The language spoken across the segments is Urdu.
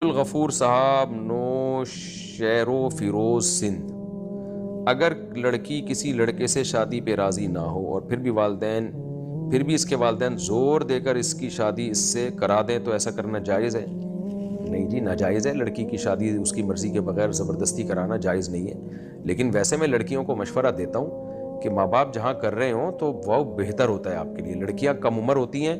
الغفور صاحب، نوشیرو فیروز سندھ، اگر لڑکی کسی لڑکے سے شادی پہ راضی نہ ہو اور پھر بھی اس کے والدین زور دے کر اس کی شادی اس سے کرا دیں تو ایسا کرنا جائز ہے؟ نہیں جی، ناجائز ہے. لڑکی کی شادی اس کی مرضی کے بغیر زبردستی کرانا جائز نہیں ہے. لیکن ویسے میں لڑکیوں کو مشورہ دیتا ہوں کہ ماں باپ جہاں کر رہے ہوں تو وہ بہتر ہوتا ہے آپ کے لیے. لڑکیاں کم عمر ہوتی ہیں،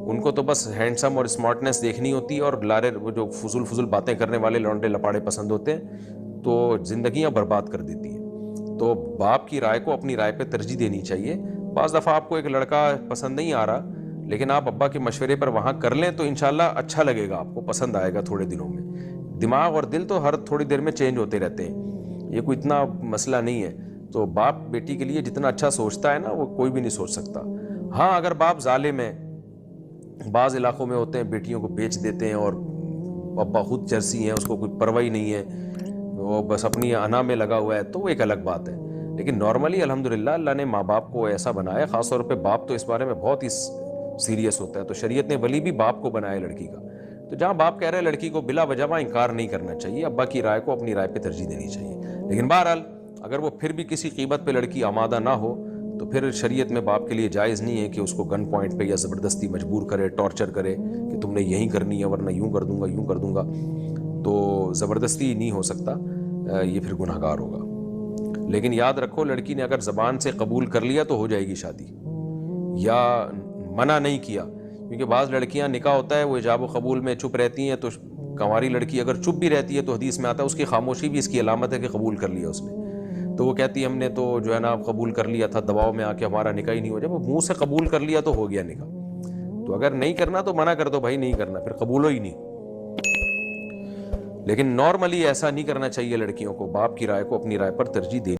ان کو تو بس ہینڈسم اور اسمارٹنس دیکھنی ہوتی ہے، اور لارے وہ جو فضول باتیں کرنے والے لونڈے لپاڑے پسند ہوتے ہیں تو زندگیاں برباد کر دیتی ہیں. تو باپ کی رائے کو اپنی رائے پہ ترجیح دینی چاہیے. بعض دفعہ آپ کو ایک لڑکا پسند نہیں آ رہا، لیکن آپ ابا کے مشورے پر وہاں کر لیں تو انشاءاللہ اچھا لگے گا، آپ کو پسند آئے گا تھوڑے دنوں میں. دماغ اور دل تو ہر تھوڑی دیر میں چینج ہوتے رہتے ہیں، یہ کوئی اتنا مسئلہ نہیں ہے. تو باپ بیٹی کے لیے جتنا اچھا سوچتا ہے نا، وہ کوئی بھی نہیں سوچ سکتا. ہاں، اگر باپ ظالم ہے، بعض علاقوں میں ہوتے ہیں بیٹیوں کو بیچ دیتے ہیں اور ابا خود چرسی ہیں، اس کو کوئی پرواہ نہیں ہے، وہ بس اپنی انا میں لگا ہوا ہے، تو وہ ایک الگ بات ہے. لیکن نارملی الحمدللہ اللہ نے ماں باپ کو ایسا بنایا، خاص طور پہ باپ تو اس بارے میں بہت ہی سیریس ہوتا ہے. تو شریعت نے ولی بھی باپ کو بنایا لڑکی کا. تو جہاں باپ کہہ رہے ہیں لڑکی کو بلا وجہ انکار نہیں کرنا چاہیے، ابا کی رائے کو اپنی رائے پہ ترجیح دینی چاہیے. لیکن بہرحال اگر وہ پھر بھی کسی قیمت پہ لڑکی آمادہ نہ ہو تو پھر شریعت میں باپ کے لیے جائز نہیں ہے کہ اس کو گن پوائنٹ پہ یا زبردستی مجبور کرے، ٹارچر کرے کہ تم نے یہی کرنی ہے ورنہ یوں کر دوں گا. تو زبردستی نہیں ہو سکتا، یہ پھر گناہ گار ہوگا. لیکن یاد رکھو، لڑکی نے اگر زبان سے قبول کر لیا تو ہو جائے گی شادی، یا منع نہیں کیا. کیونکہ بعض لڑکیاں نکاح ہوتا ہے وہ ایجاب و قبول میں چپ رہتی ہیں، تو کنواری لڑکی اگر چپ بھی رہتی ہے تو حدیث میں آتا ہے اس کی خاموشی بھی اس کی علامت ہے کہ قبول کر لیا اس نے. تو وہ کہتی ہے ہم نے تو جو ہے نا قبول کر لیا تھا، دباؤ میں آ کے ہمارا نکاح ہی نہیں ہو. جب وہ منہ سے قبول کر لیا تو ہو گیا نکاح. تو اگر نہیں کرنا تو منع کر دو بھائی، نہیں کرنا پھر قبول ہو ہی نہیں. لیکن نارملی ایسا نہیں کرنا چاہیے، لڑکیوں کو باپ کی رائے کو اپنی رائے پر ترجیح دینی